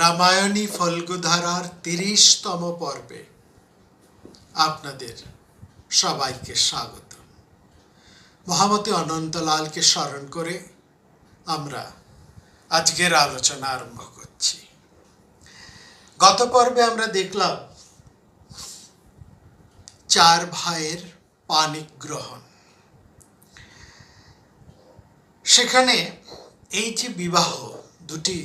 রামায়ণী ফল্গুধারার ৩০তম পর্বে আপনাদের সবাইকে স্বাগত। মহামতি অনন্তলালকে স্মরণ করে আমরা আজকের আলোচনা আরম্ভ করছি। গত পর্বে আমরা দেখলাম ৪ ভাইয়ের পাণিগ্রহণ। সেখানে এই যে বিবাহ, দুটি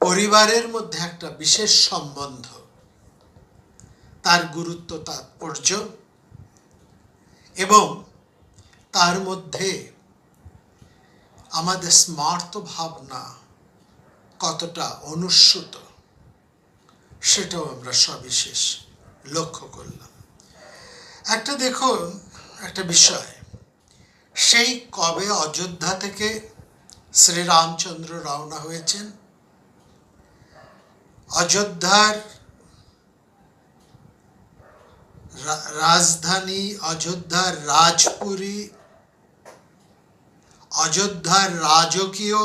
পরিবারের মধ্যে একটা বিশেষ সম্বন্ধ, তার গুরুত্ব তাৎপর্য এবং তার মধ্যে আমাদের স্মার্ত ভাবনা কতটা অনুস্যূত সেটাও আমরা সবিশেষ লক্ষ্য করলাম। একটা দেখুন, একটা বিষয়, সেই কবে অযোধ্যা থেকে শ্রীরামচন্দ্র রওনা হয়েছেন, অযোধ্যার রাজধানী, অযোধ্যার রাজপুরী, অযোধ্যার রাজকীয়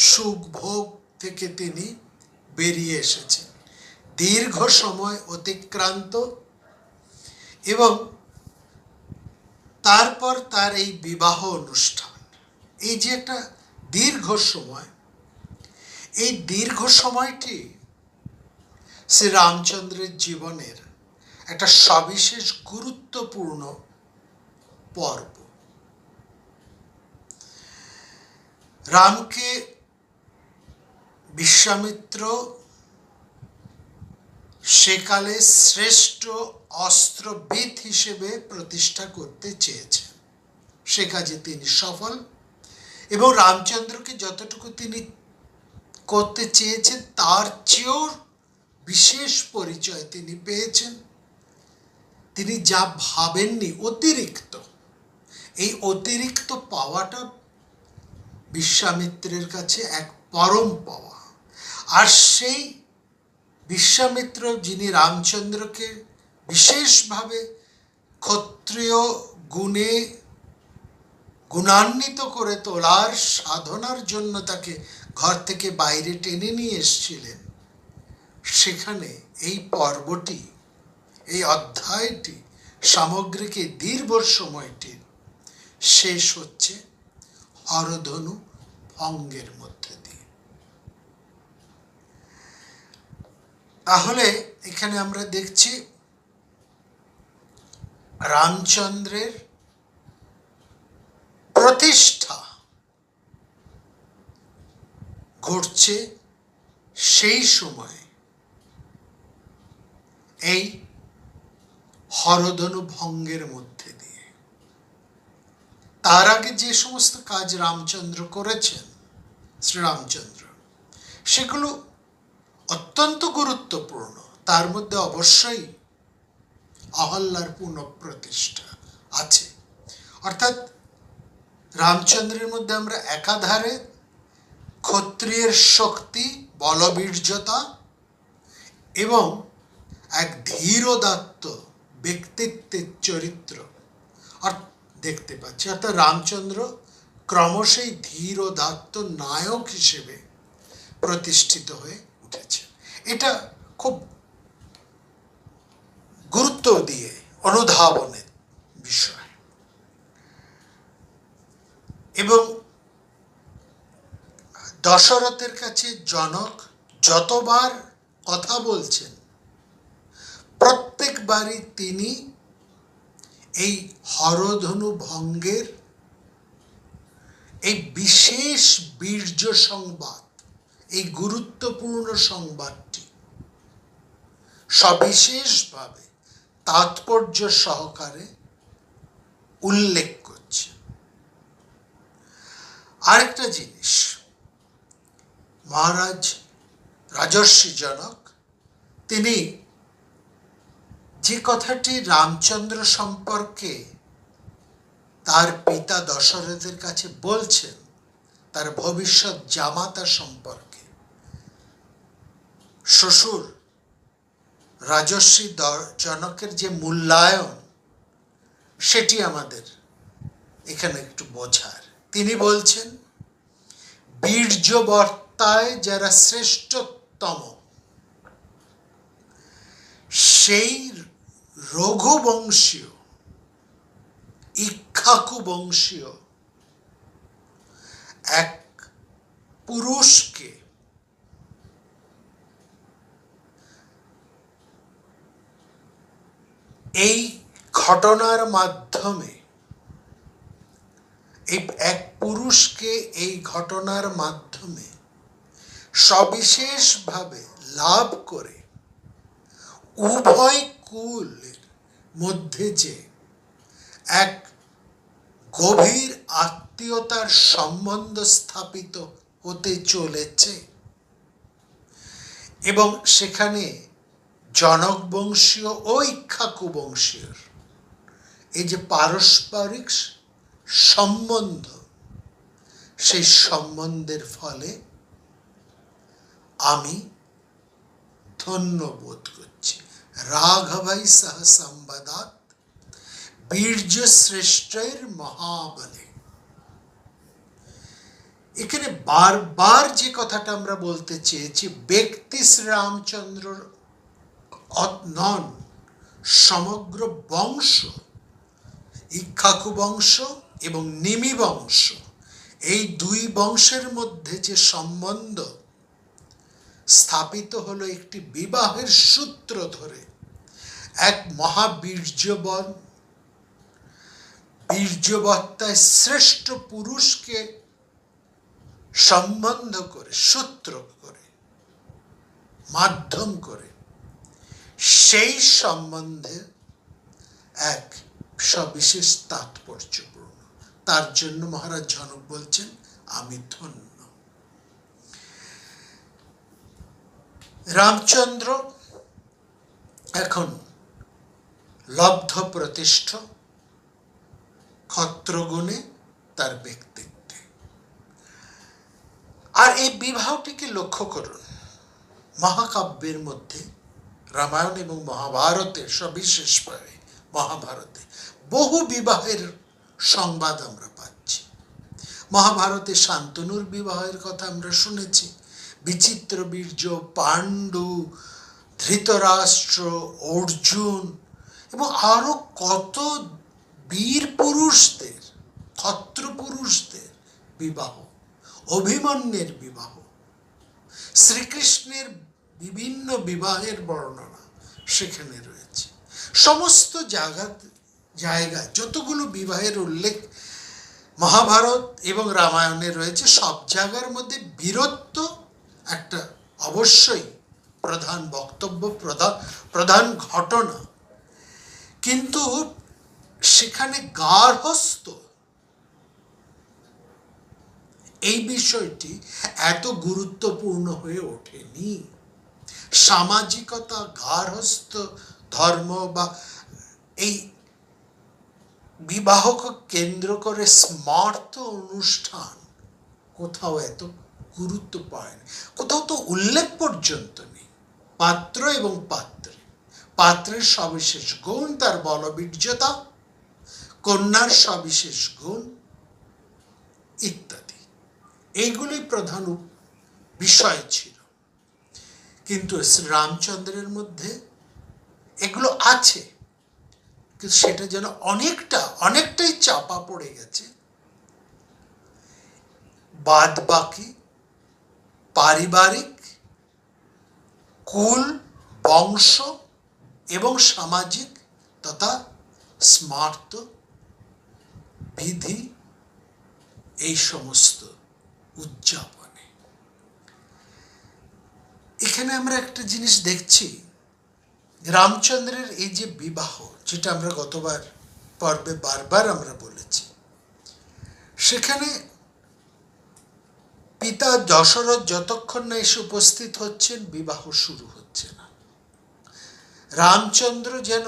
সুখভোগ থেকে তিনি বেরিয়ে এসেছেন, দীর্ঘ সময় অতিক্রান্ত, এবং তারপর তার এই বিবাহ অনুষ্ঠান। এই যে একটা দীর্ঘ সময়, এই দীর্ঘ সময়টি শ্রীরামচন্দ্রের জীবনের একটা সবিশেষ গুরুত্বপূর্ণ পর্ব। রামকে বিশ্বামিত্র সেকালে শ্রেষ্ঠ অস্ত্রবিদ হিসেবে প্রতিষ্ঠা করতে চেয়েছেন। সে কাজে তিনি সফল, এবং রামচন্দ্রকে যতটুকু তিনি করতে চেয়েছেন তার চেয়েও বিশেষ পরিচয় তিনি পেয়েছেন। তিনি যা ভাবেননি, অতিরিক্ত, এই অতিরিক্ত পাওয়াটা বিশ্বামিত্রের কাছে এক পরম পাওয়া। আর সেই বিশ্বামিত্র, যিনি রামচন্দ্রকে বিশেষভাবে ক্ষত্রিয় গুণে গুণান্বিত করে তোলার সাধনার জন্য তাকে ঘর থেকে বাইরে টেনে নিয়ে এসেছিলেন, সেখানে এই পর্বটি, এই অধ্যায়টি, সামগ্রিক এই দীর্ঘ সময়টির শেষ হচ্ছে হরধনু ভঙ্গের মধ্যে দিয়ে। তাহলে এখানে আমরা দেখছি রামচন্দ্রের প্রতিষ্ঠা ঘটছে সেই সময়, এই হরধনু ভঙ্গের মধ্যে দিয়ে। তার আগে যে সমস্ত কাজ রামচন্দ্র করেছেন, শ্রীরামচন্দ্র, সেগুলো অত্যন্ত গুরুত্বপূর্ণ। তার মধ্যে অবশ্যই অহল্যার পুনঃপ্রতিষ্ঠা আছে। অর্থাৎ রামচন্দ্রের মধ্যে আমরা একাধারে ক্ষত্রিয়ের শক্তি, বলবীর্যতা এবং এক ধীরোদাত্ত ব্যক্তিত্বের চরিত্র দেখতে পাচ্ছি। অর্থাৎ রামচন্দ্র ক্রমশই ধীরোদাত্ত নায়ক হিসেবে প্রতিষ্ঠিত হয়ে উঠেছে। এটা খুব গুরুত্ব দিয়ে অনুধাবনের বিষয়। এবং দশরথের কাছে জনক যতবার কথা বলছেন, প্রত্যেকবারই তিনি এই হরধনু ভঙ্গের এই বিশেষ বীর্য সংবাদ, এই গুরুত্বপূর্ণ সংবাদটি সবিশেষভাবে তাৎপর্য সহকারে উল্লেখ করছে। আরেকটা জিনিস, মহারাজ রাজর্ষি জনক তিনি যে কথাটি রামচন্দ্র সম্পর্কে তার পিতা দশরথের কাছে বলছেন, তার ভবিষ্যৎ জামাতা সম্পর্কে, শ্বশুর রাজর্ষি জনকের যে মূল্যায়ন, সেটি আমাদের এখানে একটু বোঝার। তিনি বলছেন, বীর্যবর্ত সত্তায় যারা শ্রেষ্ঠতম, সেই রঘুবংশীয়, ইক্ষ্বাকু বংশীয় এক পুরুষকে এই ঘটনার মাধ্যমে, এক পুরুষকে এই ঘটনার মাধ্যমে সবিশেষভাবে লাভ করে উভয় কুলের মধ্যে যে এক গভীর আত্মীয়তার সম্বন্ধ স্থাপিত হতে চলেছে এবং সেখানে জনক বংশীয় ও ইক্ষ্বাকু বংশীয় এই যে পারস্পরিক সম্বন্ধ, সেই সম্বন্ধের ফলে আমি ধন্য বোধ করছি। রাঘবাই সহ সম্বদাত বীর্য শ্রেষ্ঠের মহাবলে। এখানে বারবার যে কথাটা আমরা বলতে চেয়েছি, ব্যক্তি শ্রীরামচন্দ্র নন, সমগ্র বংশ, ইক্ষ্বাকু বংশ এবং নিমি বংশ, এই দুই বংশের মধ্যে যে সম্বন্ধ স্থাপিত হলো একটি বিবাহের সূত্র ধরে, এক বীর্যবত্তায় শ্রেষ্ঠ পুরুষকে সম্বন্ধ করে, সূত্র করে, মাধ্যম করে, সেই সম্বন্ধে এক সবিশেষ তাৎপর্যপূর্ণ। তার জন্য মহারাজ জনক বলছেন আমি ধন্য। রামচন্দ্র এখন লব্ধ প্রতিষ্ঠ ক্ষত্রগুণে, তার ব্যক্তিত্বে। আর এই বিবাহটিকে লক্ষ্য করুন, মহাকাব্যের মধ্যে রামায়ণ এবং মহাভারতে, সবিশেষভাবে মহাভারতে বহু বিবাহের সংবাদ আমরা পাচ্ছি। মহাভারতে শান্তনুর বিবাহের কথা আমরা শুনেছি, বিচিত্রবীর্য, পাণ্ডু, ধৃতরাষ্ট্র, অর্জুন এবং আরো কত বীর পুরুষদের, ক্ষত্র পুরুষদের বিবাহ, অভিমন্যুর বিবাহ, শ্রীকৃষ্ণের বিভিন্ন বিবাহের বর্ণনা সেখানে রয়েছে। সমস্ত জায়গায় যতগুলো বিবাহের উল্লেখ মহাভারত এবং রামায়ণে রয়েছে, সব জায়গার মধ্যে বীরত্ব একটা অবশ্যই প্রধান বক্তব্য, প্রধান ঘটনা। কিন্তু সেখানে গার্হস্থ্য এই বিষয়টি এত গুরুত্বপূর্ণ হয়ে ওঠেনি। সামাজিকতা, গার্হস্থ্য ধর্ম বা এই বিবাহকে কেন্দ্র করে স্মার্ত অনুষ্ঠান কোথাও এত গুরুত্ব পায় না, কোথাও তো উল্লেখ পর্যন্ত নেই। পাত্র এবং পাত্রের সবিশেষ গুণ, তার বলবীর্যতা, কন্যার সবিশেষ গুণ ইত্যাদি, এইগুলোই প্রধান বিষয় ছিল। কিন্তু রামচন্দ্রের মধ্যে এগুলো আছে, কিন্তু সেটা যেন অনেকটাই চাপা পড়ে গেছে বাদ বাকি পারিবারিক, কুল, বংশ এবং সামাজিক তথা স্মার্ত বিধি, এই সমস্ত উদযাপনে। এখানে আমরা একটা জিনিস দেখছি, রামচন্দ্রের এই যে বিবাহ, যেটা আমরা গতবার পর্বে বারবার আমরা বলেছি, সেখানে পিতা দশরথ যতক্ষণ না এসে উপস্থিত হচ্ছেন, বিবাহ শুরু হচ্ছে না। রামচন্দ্র যেন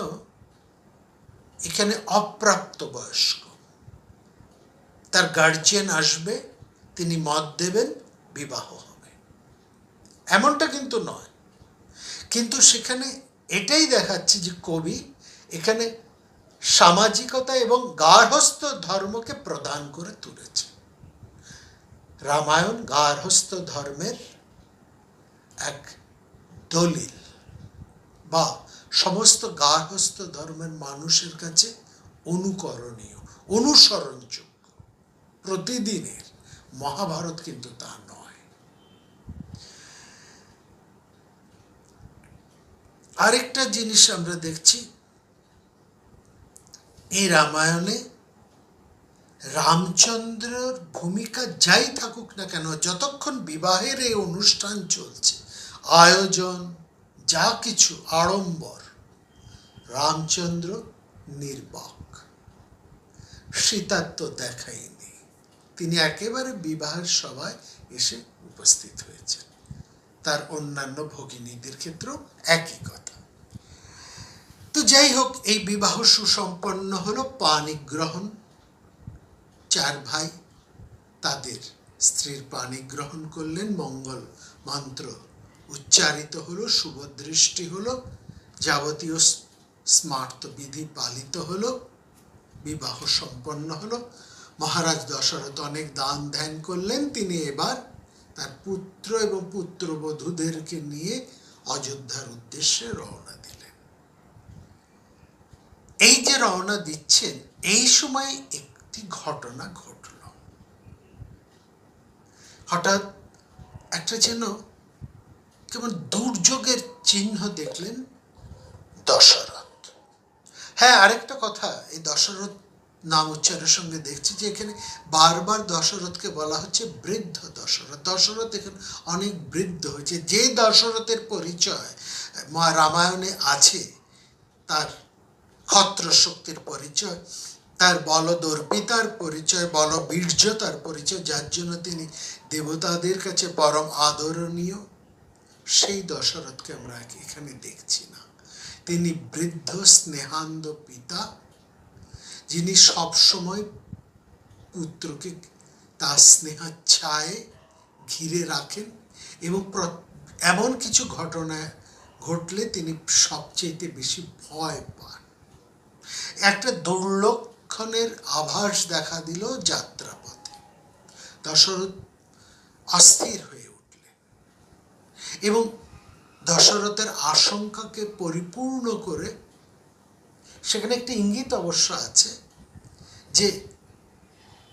এখানে অপ্রাপ্ত বয়স্ক, তার গার্জিয়ান আসবে, তিনি মত দেবেন, বিবাহ হবে, এমনটা কিন্তু নয়। কিন্তু সেখানে এটাই দেখাচ্ছে যে কবি এখানে সামাজিকতা এবং গার্হস্থ্য ধর্মকে প্রদান করে তুলেছে। রামায়ণ গার্হস্থ্য ধর্মের এক দলিল, বা সমস্ত গার্হস্থ্য ধর্মের মানুষের কাছে অনুকরণীয়, অনুসরণযোগ্য প্রতিদিনের। মহাভারত কিন্তু তা নয়। আরেকটা জিনিস আমরা দেখছি এই রামায়ণে, রামচন্দ্রের ভূমিকা যাই থাকুক না কেন, যতক্ষণ বিবাহের এই অনুষ্ঠান চলছে, আয়োজন যা কিছু আড়ম্বর, রামচন্দ্র নির্বাক, সীতার তো দেখাইনি। তিনি একেবারে বিবাহের সভায় এসে উপস্থিত হয়েছেন। তার অন্যান্য ভগিনীদের ক্ষেত্রেও একই কথা। তো যাই হোক, এই বিবাহ সুসম্পন্ন হলো। পাণিগ্রহণ, 4 ভাই তাদের স্ত্রীর পাণিগ্রহণ করলেন, মঙ্গল মন্ত্র উচ্চারিত হলো, শুভদৃষ্টি হলো, যাবতীয় স্মার্ত বিধি পালিত হলো, বিবাহ সম্পন্ন হলো। মহারাজ দশরথ অনেক দান ধ্যান করলেন। তিনি এবার তার পুত্র এবং পুত্রবধূদেরকে নিয়ে অযোধ্যার উদ্দেশ্যে রওনা দিলেন। এই যে রওনা দিচ্ছেন, এই সময় একটি ঘটনা ঘটল। হঠাৎ একটা যেন কেমন দুর্যোগের চিহ্ন দেখলেন দশরথ। হ্যাঁ, আরেকটা কথা, এই দশরথ নাম উচ্চারের সঙ্গে দেখছি যে এখানে বারবার দশরথকে বলা হচ্ছে বৃদ্ধ দশরথ। দশরথ এখানে অনেক বৃদ্ধ হয়েছে। যে দশরথের পরিচয় রামায়ণে আছে, তার ক্ষত্র শক্তির পরিচয়, তার বলদর্পিতার পরিচয়, বলবীর্যতার পরিচয়, যার জন্য তিনি দেবতাদের কাছে পরম আদরণীয়, সেই দশরথকে আমরা এখানে দেখছি না। তিনি বৃদ্ধ স্নেহান্ধ পিতা, যিনি সবসময় পুত্রকে তার স্নেহাচ্ছায়ে ঘিরে রাখেন, এবং এমন কিছু ঘটনা ঘটলে তিনি সবচেয়ে বেশি ভয় পান। একটা দুর্লক্ষণের আভাস দেখা দিল যাত্রাপথে। দশরথ অস্থির হয়ে উঠলেন, এবং দশরথের আশঙ্কাকে পরিপূর্ণ করে সেখানে একটি ইঙ্গিত অবশ্য আছে যে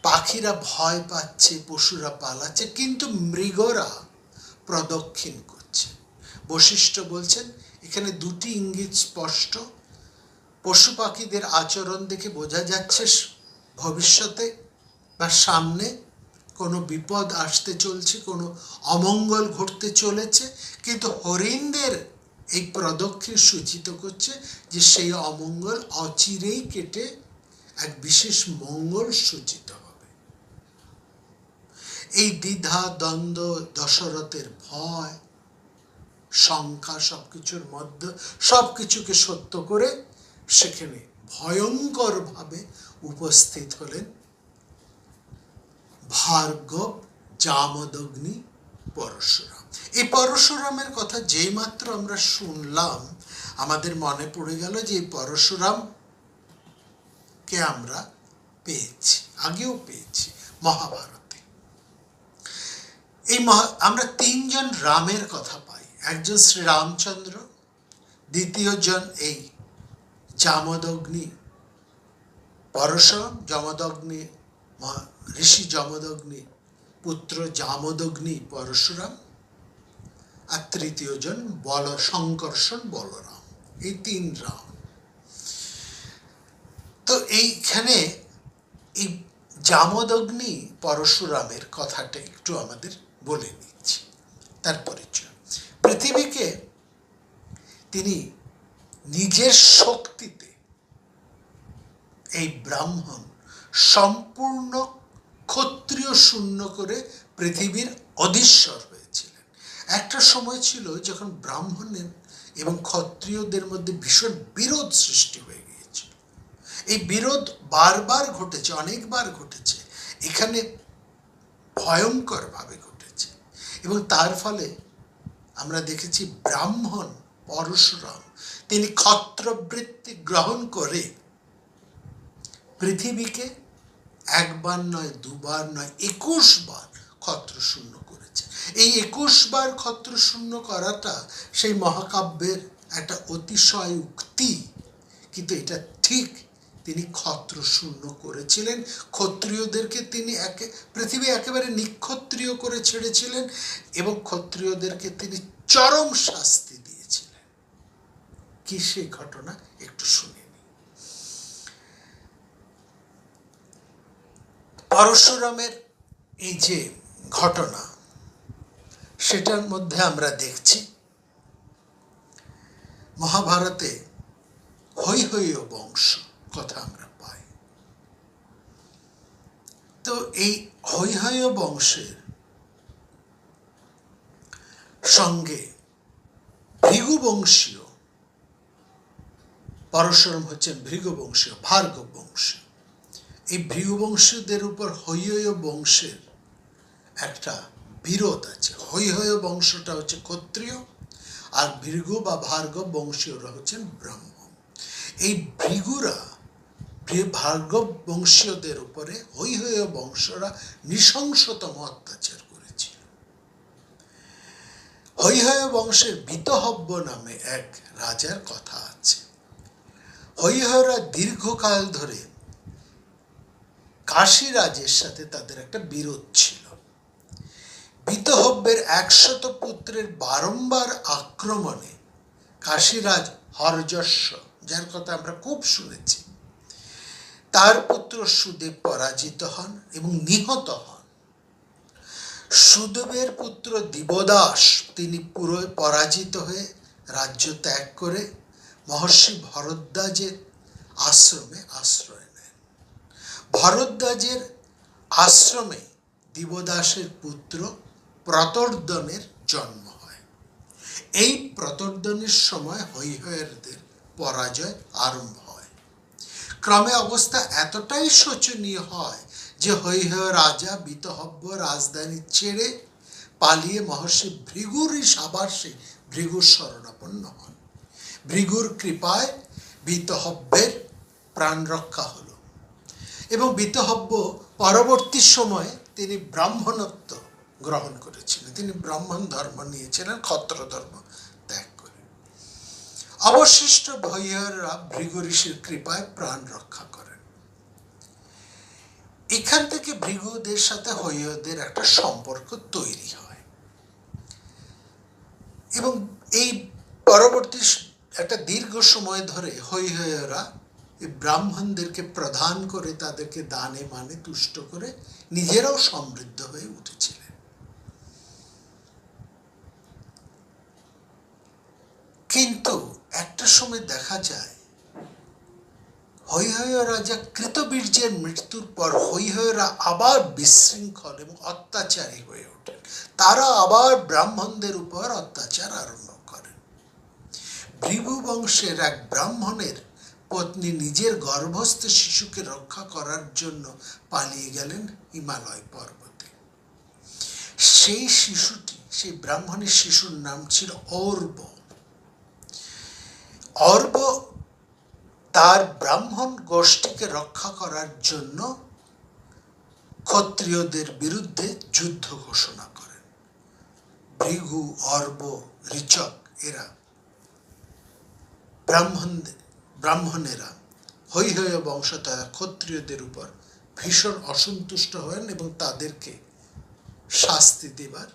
পাখিরা ভয় পাচ্ছে, পশুরা পালাচ্ছে, কিন্তু মৃগরা প্রদক্ষিণ করছে। বশিষ্ঠ বলছেন এখানে দুটি ইঙ্গিত স্পষ্ট। পশু পাখিদের আচরণ দেখে বোঝা যাচ্ছে ভবিষ্যতে বা সামনে কোনো বিপদ আসতে চলছে, কোনো অমঙ্গল ঘটতে চলেছে, কিন্তু হরিণদের এই প্রদক্ষিণ সূচিত করছে যে সেই অমঙ্গল অচিরেই কেটে এক বিশেষ মঙ্গল সূচিত হবে। এই দ্বিধা দ্বন্দ্ব, দশরথের ভয়, শঙ্কা, সবকিছুর মধ্যে সবকিছুকে সত্য করে সেখানে ভয়ঙ্কর ভাবে উপস্থিত হলেন ভার্গব, জামদগ্নি, পরশুরাম। এই পরশুরামের কথা যেই মাত্র আমরা শুনলাম, আমাদের মনে পড়ে গেল যে এই পরশুরামকে আমরা পেয়েছি, আগেও পেয়েছি মহাভারতে। আমরা 3 জন রামের কথা পাই। একজন শ্রীরামচন্দ্র, দ্বিতীয়জন এই জামদগ্নি পরশুরাম, যমদগ্নি ঋষি যমদগ্নি পুত্র জামদগ্নি পরশুরাম, আর তৃতীয়জন সংকর্ষণ বলরাম। এই 3 রাম। তো এইখানে এই জামদগ্নি পরশুরামের কথাটা একটু আমাদের বলে নিচ্ছি, তার পরিচয়। পৃথিবীকে তিনি নিজের শক্তিতে, এই ব্রাহ্মণ সম্পূর্ণ ক্ষত্রিয় শূন্য করে পৃথিবীর অধীশ্বর হয়েছিলেন। একটা সময় ছিল যখন ব্রাহ্মণের এবং ক্ষত্রিয়দের মধ্যে ভীষণ বিরোধ সৃষ্টি হয়ে গিয়েছিল। এই বিরোধ বারবার ঘটেছে, অনেকবার ঘটেছে, এখানে ভয়ঙ্করভাবে ঘটেছে, এবং তার ফলে আমরা দেখেছি ব্রাহ্মণ পরশুরাম তিনি ক্ষত্রবৃত্তি গ্রহণ করে পৃথিবীকে একবার নয়, দুবার নয়, 21 বার ক্ষত্র শূন্য করেছেন। এই 21 বার ক্ষত্র শূন্য করাটা সেই মহাকাব্যের একটা অতিশয় উক্তি, কিন্তু এটা ঠিক, তিনি ক্ষত্র শূন্য করেছিলেন। ক্ষত্রিয়দেরকে তিনি পৃথিবী একেবারে নিক্ষত্রিয় করে ছেড়েছিলেন এবং ক্ষত্রিয়দেরকে তিনি চরম শাস্তি দিয়েছিলেন। কি সেই ঘটনা একটু শুনে নি। পরশুরামের এই যে ঘটনা, সেটার মধ্যে আমরা দেখছি মহাভারতে হৈহয় বংশ কথা আমরা পাই। তো এই হৈহয় বংশের সঙ্গে ভৃগুবংশীয়, পরশুরাম হচ্ছেন ভৃগুবংশীয়, ভার্গব বংশীয়, এই ভৃগুবংশীয়দের উপর হৈহয় বংশের একটা বিরোধ আছে। হৈহয় বংশটা হচ্ছে ক্ষত্রিয় আর ভৃগু বা ভার্গব বংশীয়রা হচ্ছেন ব্রাহ্মণ। এই ভৃগুরা ভার্গব বংশীয়দের উপরে হৈহয় বংশরা নৃশংসতম অত্যাচার করেছিল। হৈহয় বংশের বিতহব্য নামে এক রাজার কথা আছে। হৈহয়রা দীর্ঘকাল ধরে কাশী রাজের সাথে তাদের একটা বিরোধ ছিল। বিতহব্যের 100 পুত্রের বারংবার আক্রমণে কাশীরাজ হরযশ্ব, যার কথা আমরা খুব শুনেছি, তার পুত্র সুদেব পরাজিত হন এবং নিহত হন। সুদেবের পুত্র দিবদাস তিনি পুরো পরাজিত হয়ে রাজ্য ত্যাগ করে মহর্ষি ভরদ্বাজের আশ্রমে আশ্রয় নেন। ভরদ্বাজের আশ্রমে দিবদাসের পুত্র প্রতর্দনের জন্ম হয়। এই প্রতর্দনের সময় হৈহয়দের পরাজয় আরম্ভ হয়। ক্রমে অবস্থা এতটাই শোচনীয় হয় যে হৈহয় রাজা বিতহব্য রাজধানী ছেড়ে পালিয়ে মহর্ষি ভৃগুর আবাসে ভৃগুর শরণাপন্ন হন। ভৃগুর কৃপায় বিতহব্যের প্রাণ রক্ষা হল এবং বিতহব্য পরবর্তী সময়ে তিনি ব্রাহ্মণত্ব গ্রহণ করেছিলেন। তিনি ব্রাহ্মণ ধর্ম নিয়েছিলেন, ক্ষত্র ধর্ম ত্যাগ করে। অবশিষ্ট হৈহয়রা ভৃগু ঋষির কৃপায় প্রাণ রক্ষা করেন। এখান থেকে ভৃগুদের সাথে হৈহয়দের একটা সম্পর্ক তৈরি হয় এবং এই পরবর্তী একটা দীর্ঘ সময় ধরে হৈহয়রা ব্রাহ্মণদেরকে প্রদান করে তাদেরকে দানে মানে তুষ্ট করে নিজেরাও সমৃদ্ধ হয়ে উঠেছিলেন। কিন্তু একটা সময় দেখা যায় হৈহয় রাজা কৃতবীর্যের মৃত্যুর পর হৈহয়রা আবার বিশৃঙ্খল এবং অত্যাচারী হয়ে ওঠেন। তারা আবার ব্রাহ্মণদের উপর অত্যাচার আরম্ভ করেন। ভৃগু বংশের এক ব্রাহ্মণের পত্নী নিজের গর্ভস্থ শিশুকে রক্ষা করার জন্য পালিয়ে গেলেন হিমালয় পর্বতে। সেই শিশুটি, সেই ব্রাহ্মণের শিশুর নাম ছিল অর্ব। অর্ব তার ব্রাহ্মণ গোষ্ঠীকে রক্ষা করার জন্য ক্ষত্রিয়দের বিরুদ্ধে যুদ্ধ ঘোষণা করেন। ভৃগু, অর্ব, ঋচক এরা ব্রাহ্মণেরা হৈহয় বংশ তথা ক্ষত্রিয়দের উপর ভীষণ অসন্তুষ্ট হন এবং তাদেরকে শাস্তি দেবার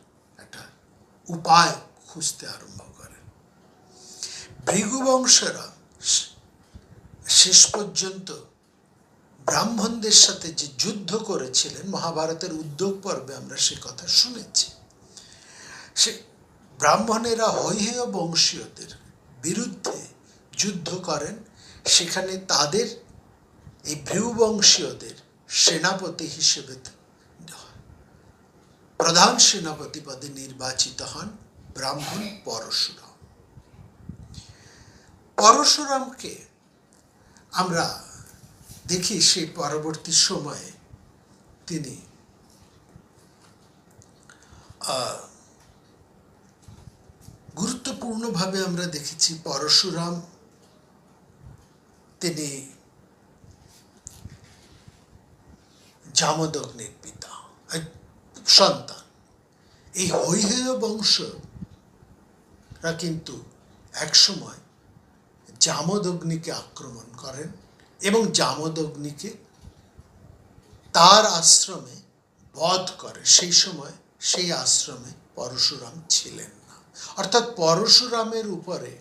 একটা উপায় খুঁজতে আরম্ভ করেন। ভৃগু বংশেরা শেষ পর্যন্ত ব্রাহ্মণদের সাথে যে যুদ্ধ করেছিলেন, মহাভারতের উদ্যোগ পর্বে আমরা সে কথা শুনেছি। সে ব্রাহ্মণেরা হৈহয় বংশীয়দের বিরুদ্ধে যুদ্ধ করেন। সেখানে তাদের এই ভৃগুবংশীয়দের সেনাপতি হিসেবে প্রধান সেনাপতি পদে নির্বাচিত হন ব্রাহ্মণ পরশুরাম। পরশুরামকে আমরা দেখি সেই পরবর্তী সময়ে তিনি গুরুত্বপূর্ণভাবে আমরা দেখেছি পরশুরাম তিনি জামদগ্নির পিতা। সন্তান। এই হৈহেয় বংশরা কিন্তু একসময় জামদগ্নিকে আক্রমণ করেন এবং জামদগ্নিকে তার আশ্রমে বধ করে। সেই সময় সেই আশ্রমে পরশুরাম ছিলেন না। অর্থাৎ পরশুরামের উপরে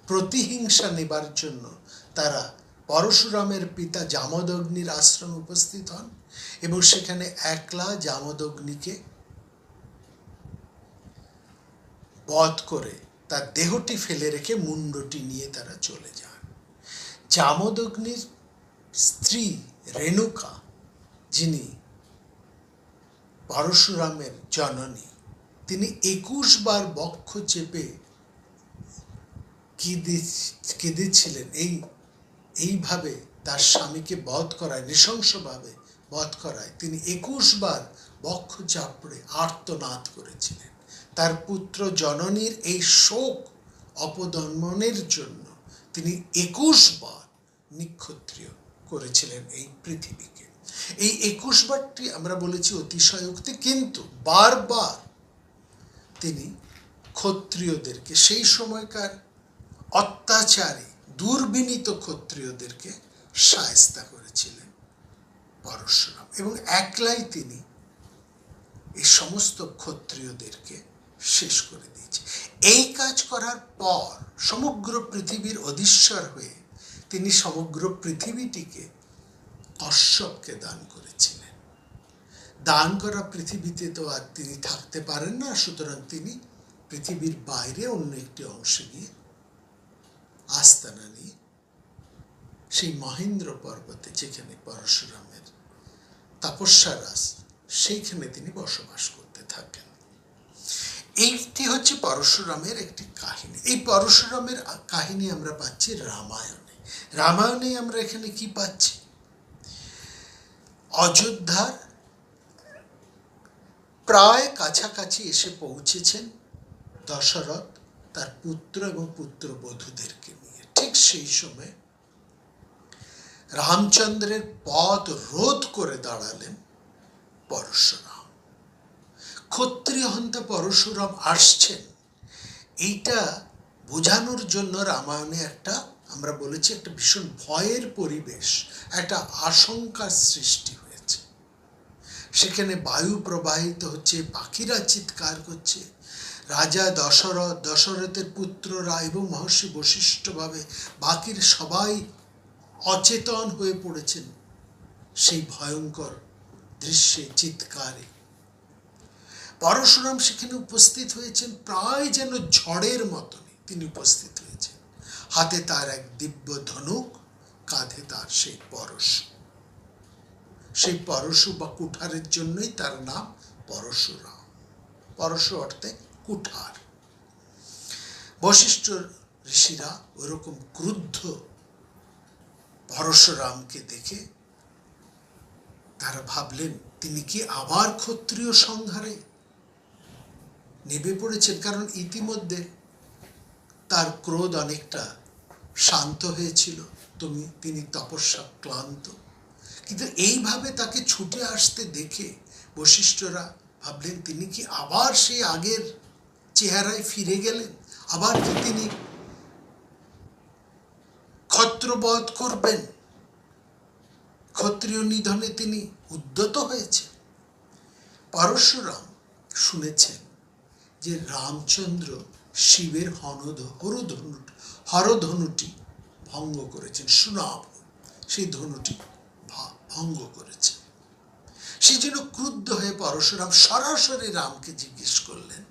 প্রতিহিংসা নেবার জন্য তারা পরশুরামের পিতা জামদগ্নির আশ্রমে উপস্থিত হন এবং সেখানে একলা জামদগ্নিকে বধ করে তার দেহটি ফেলে রেখে মুন্ডটি নিয়ে তারা চলে যান। জামদগ্নির স্ত্রী রেণুকা, যিনি পরশুরামের জননী, তিনি 21 বার বক্ষ চেপে কেঁদেছিলেন। এইভাবে তার স্বামীকে বধ করায়, নৃশংসভাবে বধ করায় তিনি 21 বার বক্ষ চাপড়ে আর্তনাদ করেছিলেন। তার পুত্র জননীর এই শোক অপদমনের জন্য তিনি 21 বার নিক্ষত্রিয় করেছিলেন এই পৃথিবীকে। এই 21 বারটি আমরা বলেছি অতিশয়োক্তি, কিন্তু বারবার তিনি ক্ষত্রিয়দেরকে, সেই সময়কার অত্যাচারী দুর্বিনীত ক্ষত্রিয়দেরকে শায়েস্তা করেছিলেন পরশুরাম, এবং একলাই তিনি এই সমস্ত ক্ষত্রিয়দেরকে শেষ করে দিয়েছে। এই কাজ করার পর সমগ্র পৃথিবীর অধীশ্বর হয়ে তিনি সমগ্র পৃথিবীটিকে কশ্যপকে দান করেছিলেন। দান করা পৃথিবীতে তো আর তিনি থাকতে পারেন না, সুতরাং তিনি পৃথিবীর বাইরে অন্য একটি অংশে গিয়ে আস্তানা নিয়ে সেই মহেন্দ্র পর্বতে, যেখানে পরশুরামের তপস্যারাস, সেইখানে তিনি বসবাস করতে থাকেন। এইটি হচ্ছে পরশুরামের একটি কাহিনী। এই পরশুরামের কাহিনী আমরা পাচ্ছি রামায়ণে। রামায়ণে আমরা এখানে কি পাচ্ছি? অযোধ্যার প্রায় কাছাকাছি এসে পৌঁছেছেন দশরথ তার পুত্র এবং পুত্রবধূদেরকে নিয়ে। ঠিক সেই সময় রামচন্দ্রের পথ রোধ করে দাঁড়ালেন পরশুরাম। ক্ষত্রিয় হন্তা পরশুরাম আসছেন, এইটা বোঝানোর জন্য রামায়ণে একটা, আমরা বলেছি, একটা ভীষণ ভয়ের পরিবেশ, একটা আশঙ্কার সৃষ্টি হয়েছে। সেখানে বায়ু প্রবাহিত হচ্ছে, পাখিরা চিৎকার করছে। রাজা দশরথের পুত্ররা এবং মহর্ষি বশিষ্ঠ ভাবে বাকির সবাই অচেতন হয়ে পড়েছেন সেই ভয়ঙ্কর দৃশ্যে, চিৎকারে। পরশুরাম সেখানে উপস্থিত হয়েছেন, প্রায় যেন ঝড়ের মতনই তিনি উপস্থিত হয়েছেন। হাতে তার এক দিব্য ধনুক, কাঁধে তার সেই পরশু। সেই পরশু বা কুঠারের জন্যই তার নাম পরশুরাম। পরশু অর্থে কুঠার। বশিষ্ঠ ঋষিরা ওরকম ক্রুদ্ধ পরশুরামকে দেখে তারা ভাবলেন তিনি কি আবার ক্ষত্রিয় সংহারে নেমে পড়েছেন, কারণ ইতিমধ্যে তার ক্রোধ অনেকটা শান্ত হয়েছিল, তিনি তপস্যা ক্লান্ত। কিন্তু এইভাবে তাকে ছুটে আসতে দেখে বশিষ্ঠরা ভাবলেন তিনি কি আবার সেই আগের চেহারায় ফিরে গেলেন, আবার কি তিনি ক্ষত্রবধ করবেন, ক্ষত্রিয় নিধনে তিনি উদ্যত হয়েছে। পরশুরাম শুনেছেন যে রামচন্দ্র শিবের হরধনুটি ভঙ্গ করেছেন, সুনাভ সেই ধনুটি ভঙ্গ করেছেন। সেই জন্য ক্রুদ্ধ হয়ে পরশুরাম সরাসরি রামকে জিজ্ঞেস করলেন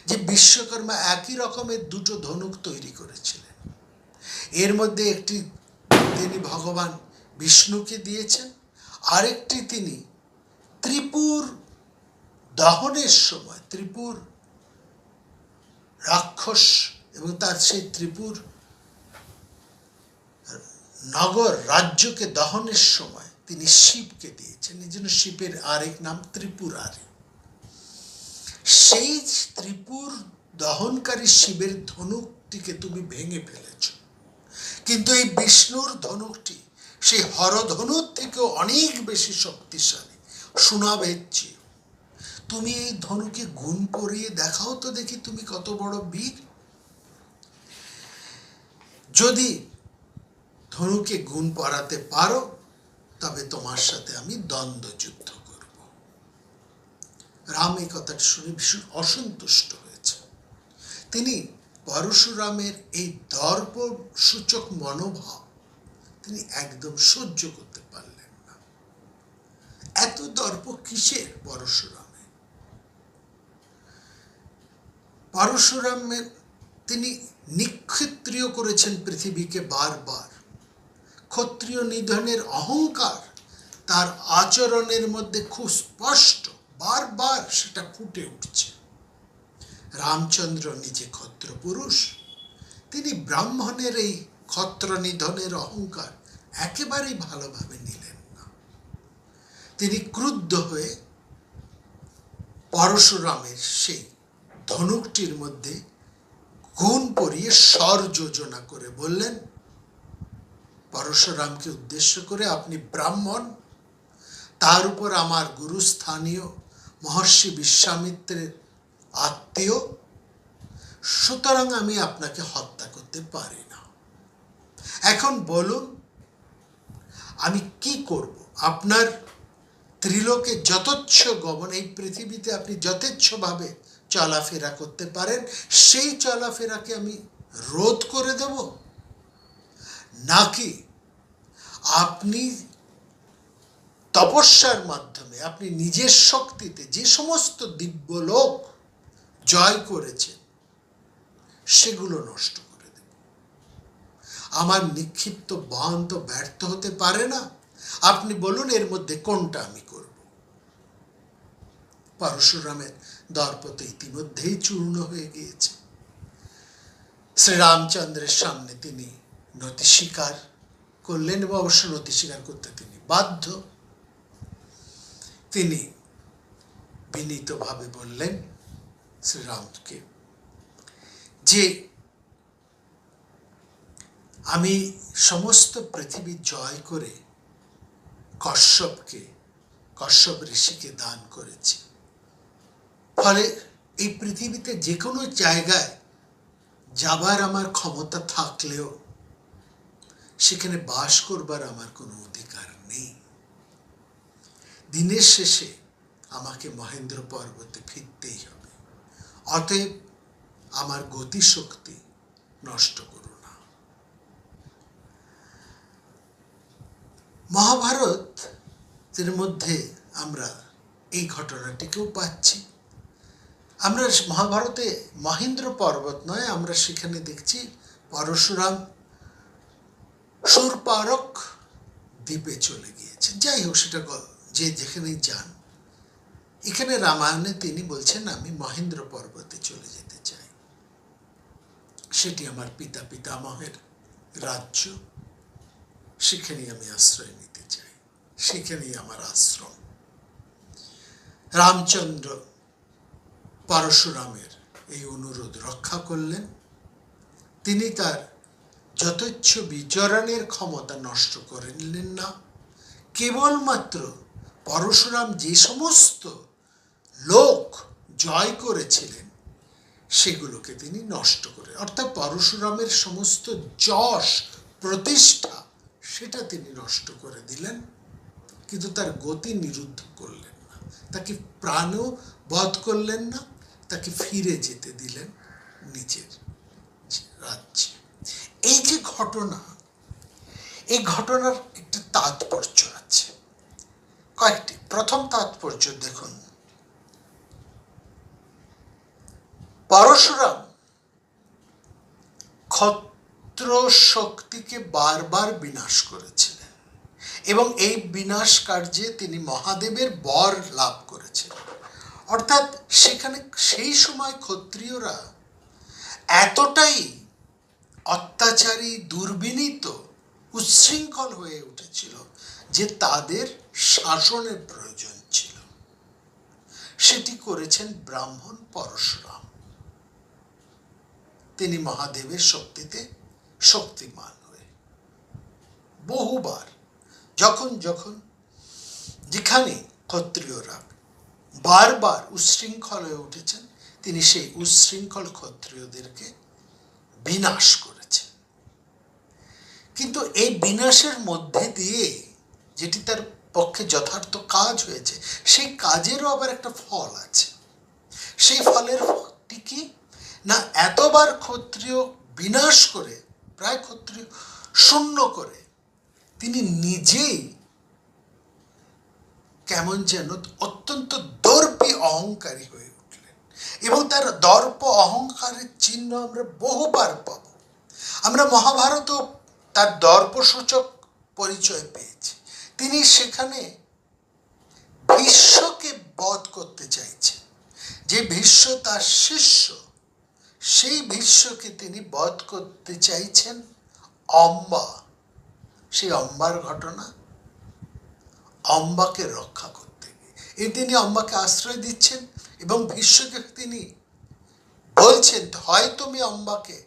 যে বিশ্বকর্মা একই রকমের দুটো ধনুক তৈরি করেছিলেন, এর মধ্যে একটি তিনি ভগবান বিষ্ণুকে দিয়েছেন, আরেকটি তিনি ত্রিপুর দহনের সময়, ত্রিপুর রাক্ষস এবং তার সেই ত্রিপুর নগর রাজ্যকে দহনের সময় তিনি শিবকে দিয়েছেন। এই জন্য শিবের আরেক নাম ত্রিপুরারি। সেই ত্রিপুর দহনকারী শিবের ধনুকটিকে তুমি ভেঙে ফেলেছ, কিন্তু এই বিষ্ণুর ধনুকটি সেই হরধনুর থেকেও অনেক বেশি শক্তিশালী, শোনাবের চেয়ে। তুমি এই ধনুকে গুণ পরিয়ে দেখাও তো দেখি তুমি কত বড় বীর। যদি ধনুকে গুণ পরাতে পারো তবে তোমার সাথে আমি দ্বন্দ্ব যুদ্ধ করব। রাম এই কথাটা শুনে ভীষণ অসন্তুষ্ট হয়েছে। তিনি পরশুরামের এই দর্প সূচক মনোভাব তিনি একদম সহ্য করতে পারলেন না। এত দর্প কিসের পরশুরামে? পরশুরামের তিনি নিক্ষত্রিয় করেছেন পৃথিবীকে বারবার। ক্ষত্রিয় নিধনের অহংকার তার আচরণের মধ্যে খুব স্পষ্ট, বারবার সেটা ফুটে উঠছে। রামচন্দ্র নিজে ক্ষত্র পুরুষ, তিনি ব্রাহ্মণের এই ক্ষত্র নিধনের অহংকার একেবারেই ভালোভাবে নিলেন না। তিনি ক্রুদ্ধ হয়ে পরশুরামের সেই ধনুকটির মধ্যে গুণ পরিয়ে স্বর যোজনা করে বললেন, পরশুরামকে উদ্দেশ্য করে, আপনি ব্রাহ্মণ, তার উপর আমার গুরুস্থানীয় মহর্ষি বিশ্বামিত্রের আত্মীয়, সুতরাং আমি আপনাকে হত্যা করতে পারি না। এখন বলুন আমি কি করব? আপনার ত্রিলোকে যথেচ্ছ গমন, এই পৃথিবীতে আপনি যথেচ্ছভাবে চলাফেরা করতে পারেন, সেই চলাফেরাকে আমি রোধ করে দেব, নাকি আপনি তপস্যার মাধ্যমে আপনি নিজের শক্তিতে যে সমস্ত দিব্যলোক জয় করেছেন সেগুলো নষ্ট করে দেব? আমার নিক্ষিপ্ত বাণ তো ব্যর্থ হতে পারে না। আপনি বলুন এর মধ্যে কোনটা আমি করব? পরশুরামের দর্প তো ইতিমধ্যেই চূর্ণ হয়ে গিয়েছে। শ্রীরামচন্দ্রের সামনে তিনি নতি স্বীকার করলেন, এবং অবশ্য নতি স্বীকার করতে তিনি বাধ্য। তিনি বিনীতভাবে বললেন শ্রীরামকে যে আমি সমস্ত পৃথিবী জয় করে কশ্যপ ঋষিকে দান করেছি, ফলে এই পৃথিবীতে যে কোনো জায়গায় যাবার আমার ক্ষমতা থাকলেও সেখানে বাস করবার আমার কোনো অধিকার নেই। দিনের শেষে আমাকে মহেন্দ্র পর্বতে ফিরতেই হবে। অতএব আমার গতিশক্তি নষ্ট করো না। মহাভারতের মধ্যে আমরা এই ঘটনাটিকেও পাচ্ছি। আমরা মহাভারতে মহেন্দ্র পর্বত নয়, আমরা সেখানে দেখছি পরশুরাম শূরপারক দ্বীপে চলে গিয়েছেন। যাই হোক, সেটা যে যেখানেই যান, এখানে রামায়ণে তিনি বলছেন আমি মহেন্দ্র পর্বতে চলে যেতে চাই, সেটি আমার পিতা পিতামহের রাজ্য, সেখানেই আমি আশ্রয় নিতে চাই, সেখানেই আমার আশ্রম। রামচন্দ্র পরশুরামের এই অনুরোধ রক্ষা করলেন। তিনি তার যথেচ্ছ বিচরণের ক্ষমতা নষ্ট করে নিলেন না। কেবলমাত্র পরশুরাম যে সমস্ত লোক জয় করেছিলেন সেগুলোকে তিনি নষ্ট করে, অর্থাৎ পরশুরামের সমস্ত যশ প্রতিষ্ঠা সেটা তিনি নষ্ট করে দিলেন, কিন্তু তার গতি নিরুদ্ধ করলেন না, তাকে প্রাণও বধ করলেন না, তাকে ফিরে যেতে দিলেন নিজের রাজ্যে। এই যে ঘটনা, এই ঘটনার একটা তাৎপর্য আছে কয়েকটি। প্রথম তাৎপর্য দেখুন, পরশুরাম ক্ষত্র শক্তিকে বারবার বিনাশ করেছিলেন এবং এই বিনাশ কার্যে তিনি মহাদেবের বর লাভ করেছিলেন। অর্থাৎ সেখানে সেই সময় ক্ষত্রিয়রা এতটাই অত্যাচারী, দুর্বিনীত, উচ্ছৃঙ্খল হয়ে উঠেছিল যে তাদের শাসনের প্রয়োজন ছিল। সেটি করেছেন ব্রাহ্মণ পরশুরাম। তিনি মহাদেবের শক্তিতে শক্তিমান হয়ে বহুবার যখন যেখানে ক্ষত্রিয়রা বারবার উচ্ছৃঙ্খল হয়ে উঠেছেন, তিনি সেই উচ্ছৃঙ্খল ক্ষত্রিয়দেরকে বিনাশ করেছেন। কিন্তু এই বিনাশের মধ্যে দিয়ে যেটি তার পক্ষে যথার্থ কাজ হয়েছে, সেই কাজেরও আবার একটা ফল আছে। সেই ফলের কি না, এতবার ক্ষত্রিয় বিনাশ করে, প্রায় ক্ষত্রিয় শূন্য করে, তিনি নিজেই কেমন যেন অত্যন্ত দর্পী অহংকারী হয়ে উঠলেন। এবং তার দর্প অহংকারের চিহ্ন আমরা বহুবার পাব। আমরা মহাভারতও তার দর্পসূচক পরিচয় পেয়েছি। তিনি সেখানে ভীষ্মকে বধ করতে চাইছেন। যে ভীষ্ম তার শিষ্য, সেই ভীষ্মকে তিনি বধ করতে চাইছেন অম্বা। সেই অম্বার ঘটনা, অম্বাকে রক্ষা করতে গিয়ে তিনি অম্বাকে আশ্রয় দিচ্ছেন এবং ভীষ্মকে তিনি বলছেন, হয় তুমি অম্বাকে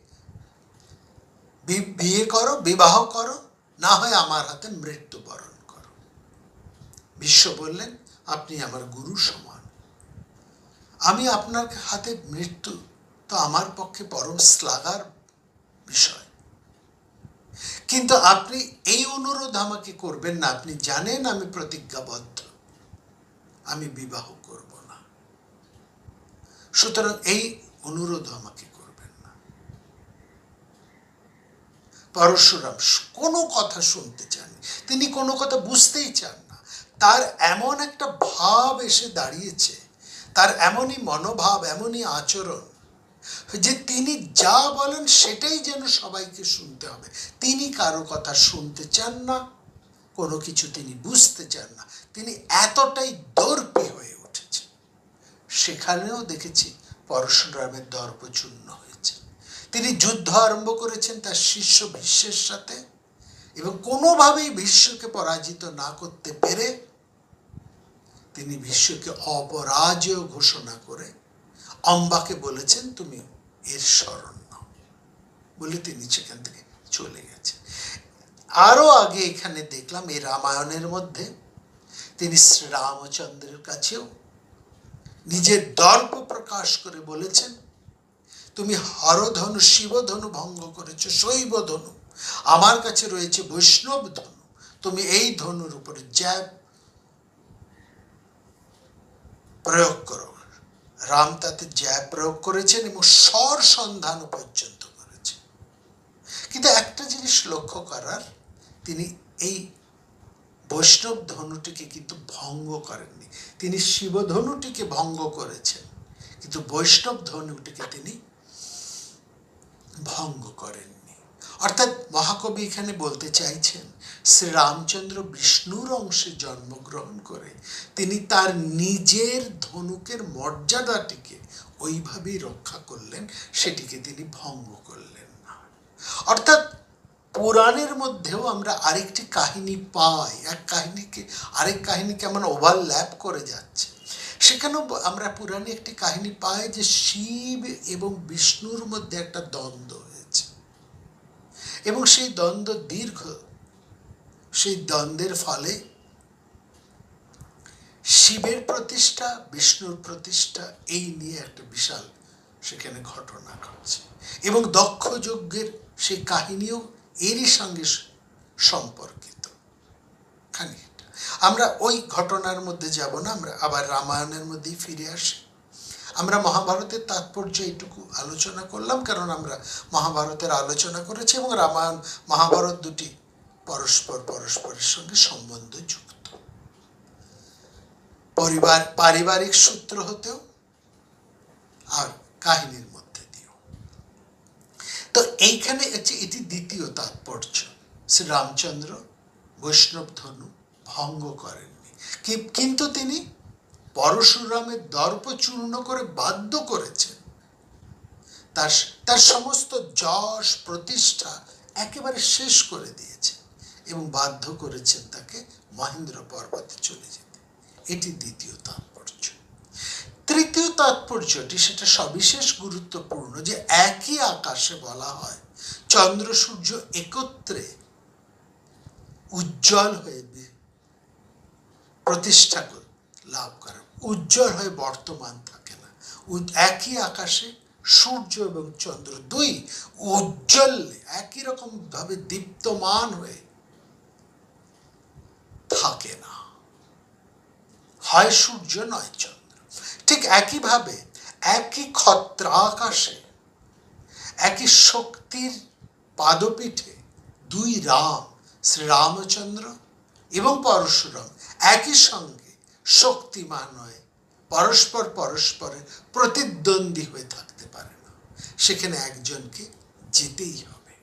বিয়ে করো, বিবাহ করো, না হয় আমার হাতে মৃত্যুবরণ করো। ভীষ্ম বললেন, আপনি আমার গুরু সমান, আমি আপনার হাতে মৃত্যু তো আমার পক্ষে পরম শ্লাঘার বিষয়, কিন্তু আপনি এই অনুরোধ আমাকে করবেন না। আপনি জানেন আমি প্রতিজ্ঞাবদ্ধ, আমি বিবাহ করব না, সুতরাং এই অনুরোধ আমাকে করবেন না। পরশুরাম কোনো কথা শুনতে চাননি, তিনি কোনো কথা বুঝতেই চান না। তার এমন একটা ভাব এসে দাঁড়িয়েছে, তার এমনই মনোভাব, এমনই আচরণ যে তিনি যা বলেন সেটাই যেন সবাইকে শুনতে হবে। তিনি কারো কথা শুনতে চান না, কোনো কিছু তিনি বুঝতে চান না। তিনি এতটাই দর্পী হয়ে উঠেছে। সেখানেও দেখেছি পরশুরামের দর্প চূর্ণ হয়েছে। তিনি যুদ্ধ আরম্ভ করেছেন তার শিষ্য ভীষ্মের সাথে, এবং কোনোভাবেই ভীষ্মকে পরাজিত না করতে পেরে তিনি ভীষ্মকে অপরাজেয় ঘোষণা করে অম্বাকে বলেছেন, তুমি এর শরণ নাও, বলে তিনি সেখান থেকে চলে গেছেন। আরো আগে এখানে দেখলাম এই রামায়ণের মধ্যে তিনি শ্রীরামচন্দ্রের কাছেও নিজের দর্প প্রকাশ করে বলেছেন, তুমি হরধনু শিবধনু ভঙ্গ করেছ, শৈব ধনু, আমার কাছে রয়েছে বৈষ্ণব ধনু, তুমি এই ধনুর উপরে জ্যাব প্রয়োগ করো। রাম তাতে জ্যাব প্রয়োগ করেছেন এবং স্বর সন্ধান পর্যন্ত করেছেন। কিন্তু একটা জিনিস লক্ষ্য করার, তিনি এই বৈষ্ণব ধনুটিকে কিন্তু ভঙ্গ করেননি। তিনি শিবধনুটিকে ভঙ্গ করেছেন, কিন্তু বৈষ্ণব ধনুটিকে তিনি ভঙ্গ করেননি। অর্থাৎ মহাকবি এখানে বলতে চাইছেন, শ্রীরামচন্দ্র বিষ্ণুর অংশে জন্মগ্রহণ করে তিনি তার নিজের ধনুকের মর্যাদাটিকে ওইভাবেই রক্ষা করলেন, সেটিকে তিনি ভঙ্গ করলেন না। অর্থাৎ পুরাণের মধ্যেও আমরা আরেকটি কাহিনী পাই, এক কাহিনীকে আরেক কাহিনী কেমন ওভারল্যাপ করে যাচ্ছে। সেখানেও আমরা পুরাণে একটি কাহিনী পাই যে শিব এবং বিষ্ণুর মধ্যে একটা দ্বন্দ্ব হয়েছে, এবং সেই দ্বন্দ্ব দীর্ঘ। সেই দ্বন্দ্বের ফলে শিবের প্রতিষ্ঠা, বিষ্ণুর প্রতিষ্ঠা, এই নিয়ে একটা বিশাল সেখানে ঘটনা ঘটছে, এবং দক্ষ যজ্ঞের সেই কাহিনীও এরই সঙ্গে সম্পর্কিত খানিকটা। আমরা ওই ঘটনার মধ্যে যাব না, আমরা আবার রামায়ণের মধ্যেই ফিরে আসি। আমরা মহাভারতের তাৎপর্য এইটুকু আলোচনা করলাম, কারণ আমরা মহাভারতের আলোচনা করেছি এবং রামায়ণ মহাভারত দুটি পরস্পরের সঙ্গে সম্বন্ধযুক্ত, পারিবারিক সূত্র হতেও আর কাহিনীর মধ্যে দিয়েও। তো এইখানে এটি দ্বিতীয় তাৎপর্য, শ্রীরামচন্দ্র বৈষ্ণব ধনু ভঙ্গ করেননি, কিন্তু তিনি পরশুরামের দর্প চূর্ণ করে বাধ্য করেছেন, তার সমস্ত যশ প্রতিষ্ঠা একেবারে শেষ করে দিয়েছেন এবং বাধ্য করেছেন তাকে মহেন্দ্র পর্বতে চলে যেতে। এটি দ্বিতীয় তাৎপর্য। তৃতীয় তাৎপর্যটি সেটা সবিশেষ গুরুত্বপূর্ণ, যে একই আকাশে বলা হয় চন্দ্র সূর্য একত্রে উজ্জ্বল হয়ে প্রতিষ্ঠা লাভ করে। উজ্জ্বল হয়ে বর্তমান থাকে না। একই আকাশে সূর্য এবং চন্দ্র দুই উজ্জ্বল একই রকম ভাবে দীপ্তমান হয়ে থাকে না, হয় সূর্য নয় চন্দ্র। ঠিক একইভাবে একই ক্ষত্র আকাশে একই শক্তির পাদপীঠে দুই রাম, শ্রীরামচন্দ্র এবং পরশুরাম একই সঙ্গে শক্তিমান হয়ে পরস্পরের প্রতিদ্বন্দ্বী হয়ে থাকতে পারে না। সেখানে একজনকে যেতেই হবে।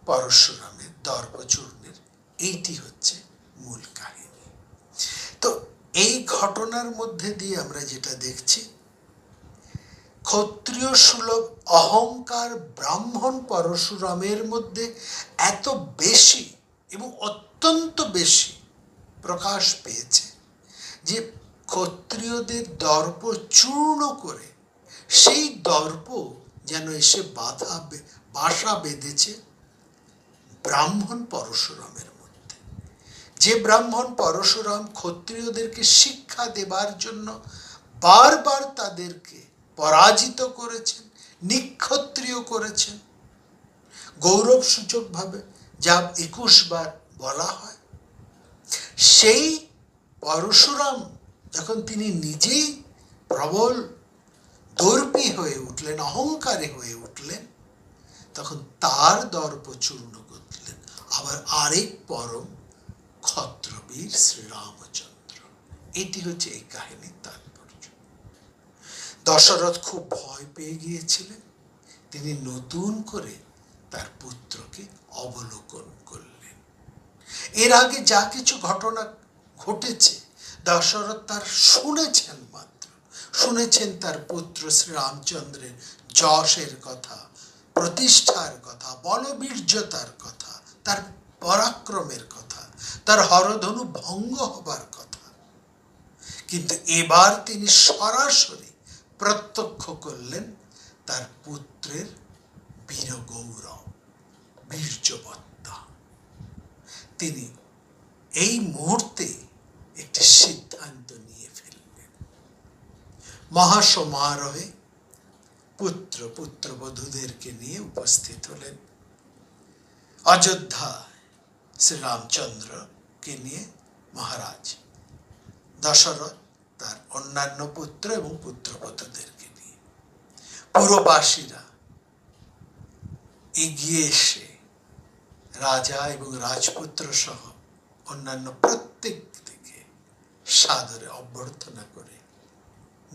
পরশুরামের দর্পচূর্ণের এইটি হচ্ছে মূল কাহিনী। তো এই ঘটনার মধ্যে দিয়ে আমরা যেটা দেখছি, ক্ষত্রিয় সুলভ অহংকার ব্রাহ্মণ পরশুরামের মধ্যে এত বেশি এবং অত্যন্ত বেশি প্রকাশ পেয়েছে যে ক্ষত্রিয়দের দর্প চূর্ণ করে সেই দর্প যেন এসে বাসা বেঁধেছে ব্রাহ্মণ পরশুরামের মধ্যে। যে ব্রাহ্মণ পরশুরাম ক্ষত্রিয়দেরকে শিক্ষা দেবার জন্য বারবার তাদেরকে পরাজিত করেছেন, নিক্ষত্রিয় করেছেন, গৌরব সূচকভাবে যা 21 বার বলা হয়, সেই পরশুরাম যখন তিনি নিজেই প্রবল দর্পী হয়ে উঠলেন, অহংকারী হয়ে উঠলেন, তখন তার দর্প চূর্ণ করলেন আবার আরেক পরম ক্ষত্রবীর শ্রীরামচন্দ্র। এটি হচ্ছে এই কাহিনীর তাৎপর্য। দশরথ খুব ভয় পেয়ে গিয়েছিলেন। তিনি নতুন করে তার পুত্রকে অবলোকন করলেন। এর আগে যা কিছু ঘটনা ঘটেছে দশরথ তার শুনেছেন, মাত্র শুনেছেন তার পুত্র শ্রীরামচন্দ্রের যশের কথা, প্রতিষ্ঠার কথা, বলবীর্যতার কথা, তার পরাক্রমের কথা, তার হরধনু ভঙ্গ হবার কথা। কিন্তু এবার তিনি সরাসরি প্রত্যক্ষ করলেন তার পুত্রের বীরগৌরব, বীর্যবত্তা। তিনি এই মুহূর্তে একটি সিদ্ধান্ত নিয়ে ফেললেন। মহাসমারোহে পুত্রবধূদেরকে নিয়ে উপস্থিত হলেন। অযোধ্যা শ্রীরামচন্দ্রকে নিয়ে মহারাজ দশরথ তার অন্যান্য পুত্র এবং পুত্রবধূদেরকে নিয়ে, পুরবাসীরা এগিয়ে এসে রাজা এবং রাজপুত্র সহ অন্যান্য প্রত্যেক থেকে সাদরে অভ্যর্থনা করে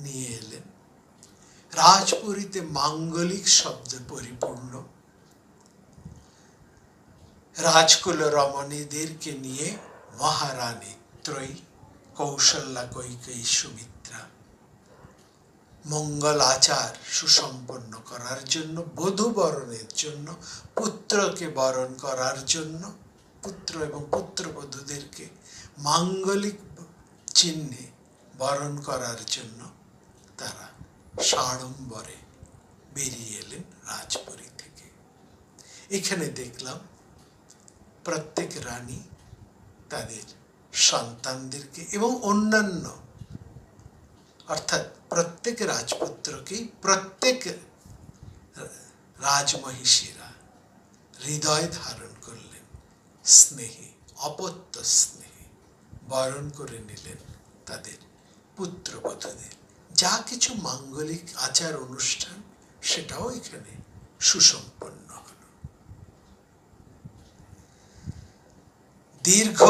নিয়ে এলেন। রাজপুরীতে মাঙ্গলিক শব্দে পরিপূর্ণ। রাজকুল রমণীদেরকে নিয়ে মহারানী ত্রয়ী, কৌশল্যা, কৈকেয়ী, সুমিত্রা মঙ্গল আচার সুসম্পন্ন করার জন্য, বধূ বরণের জন্য, পুত্রকে বরণ করার জন্য, পুত্র এবং পুত্রবধূদেরকে মাঙ্গলিক চিহ্নে বরণ করার জন্য তারা সাড়ম্বরে বেরিয়ে এলেন রাজপুরী থেকে। এখানে দেখলাম প্রত্যেক রানী তাদের সন্তানদেরকে এবং অন্যান্য, অর্থাৎ প্রত্যেক রাজপুত্রকেই প্রত্যেক রাজমহিষীরা হৃদয় ধারণ করলেন, স্নেহে, অপত্য স্নেহে বরণ করে নিলেন তাদের পুত্রবধূদের। যা কিছু মাঙ্গলিক আচার অনুষ্ঠান সেটাও এখানে সুসম্পন্ন হল। দীর্ঘ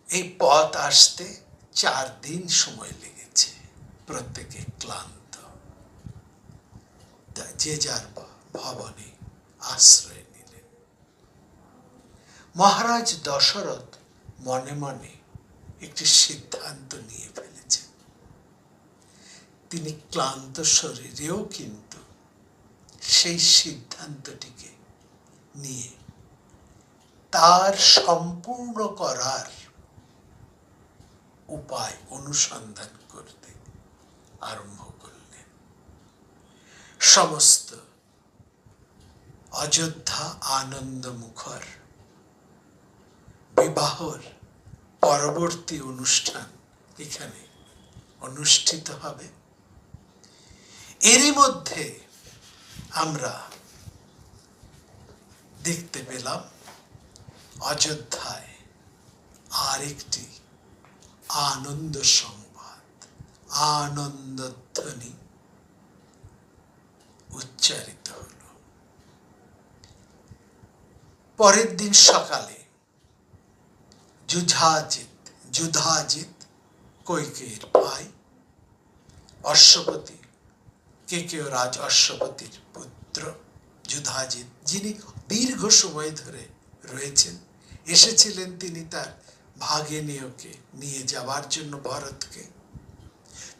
এই পথ আসতে 4 দিন সময় লেগেছে। প্রত্যেকে ক্লান্ত, যে যার ভবনে আশ্রয় নিলেন। মহারাজ দশরথ মনে মনে একটি সিদ্ধান্ত নিয়ে ফেলেছেন। তিনি ক্লান্ত শরীরেও কিন্তু সেই সিদ্ধান্তটিকে নিয়ে তার সম্পূর্ণ করার উপায় অনুসন্ধান করতে আরম্ভ করলেন। সমস্ত অযোধ্যা আনন্দ মুখর বিবাহর পরবর্তী অনুষ্ঠান এখানে অনুষ্ঠিত হবে। এরই মধ্যে আমরা দেখতে পেলাম অযোধ্যায় আরেকটি আনন্দ সংবাদ, আনন্দধ্বনি উচ্চারিত হল। পরের দিন সকালে যুধাজিৎ কৈকেয়ীর ভাই অশ্বপতি, কেকেয় রাজ অশ্বপতির পুত্র যুধাজিৎ, যিনি দীর্ঘ সময় ধরে রয়েছেন, এসেছিলেন তিনি তার ভাগিনীকে নিয়ে যাওয়ার জন্য ভরতকে।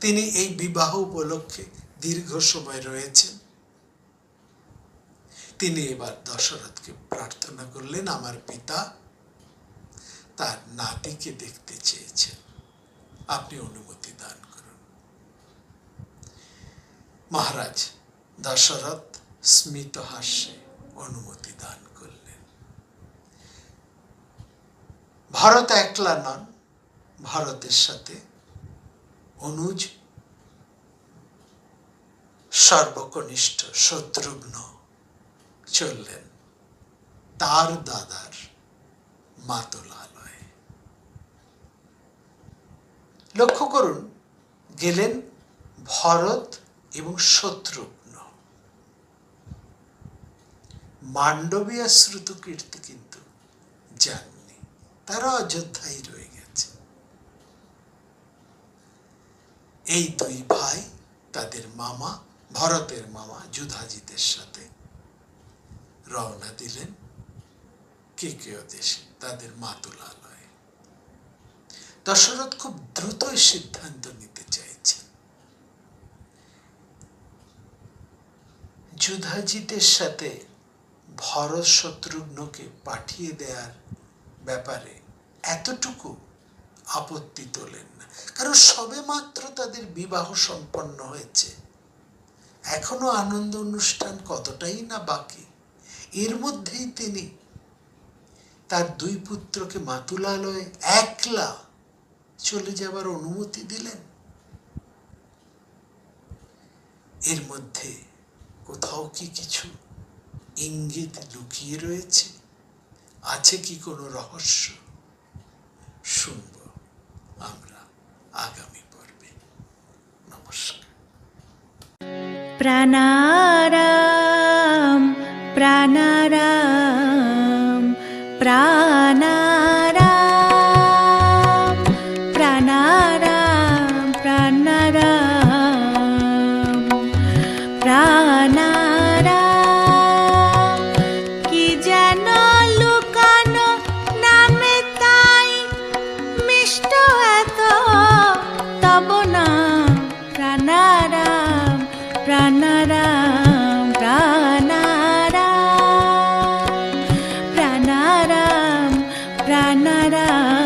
তিনি এই বিবাহ উপলক্ষে দীর্ঘ সময় রয়েছেন। তিনি এবার দশরথকে প্রার্থনা করলেন, আমার পিতা তার নাতিকে দেখতে চেয়েছেন, আপনি অনুমতি দান করুন। মহারাজ দশরথ স্মিত হাস্যে অনুমতি দান করলেন। ভরত একলা নন, ভরতের সাথে অনুজ সর্বকনিষ্ঠ শত্রুঘ্ন চললেন তার দাদার মাতুলালয়ে। লক্ষ্য করুন, গেলেন ভরত এবং শত্রুঘ্ন। মান্ডবী আর শ্রুতকীর্তি কিন্তু যাননি, তারা অযোধ্যায় রয়ে গেছে। এই দুই ভাই তাদের মামা, ভরতের মামা যুধাজিতের সাথে রওনা দিলেন কেকেয় দেশে, তাদের মাতুলালয়ে। দশরথ খুব দ্রুতই সিদ্ধান্ত নিতে চাইছেন। যুধাজিতের সাথে ভরত শত্রুঘ্নকে পাঠিয়ে দেওয়ার ব্যাপারে এতটুকু আপত্তি তোলেন না, কারণ সবে মাত্র তাদের বিবাহ সম্পন্ন হয়েছে, এখনো আনন্দ অনুষ্ঠান কতটাই না বাকি। এর মধ্যেই তিনি তার দুই পুত্রকে মাতুলালয়ে একলা চলে যাবার অনুমতি দিলেন। এর মধ্যে কোথাও কি কিছু ইঙ্গিত লুকিয়ে রয়েছে? আছে কি কোনো রহস্য? শুনব আমরা আগামী পর্বে। নমস্কার। প্রাণারাম প্রাণারাম প্রাণারাম প্রাণারাম প্রাণারাম প্রাণারাম, কি যেন লুকানো নামে তাই মিষ্ট এত তব নাম। প্রাণারাম প্রাণারাম প্রাণারাম প্রাণারাম প্রাণারাম।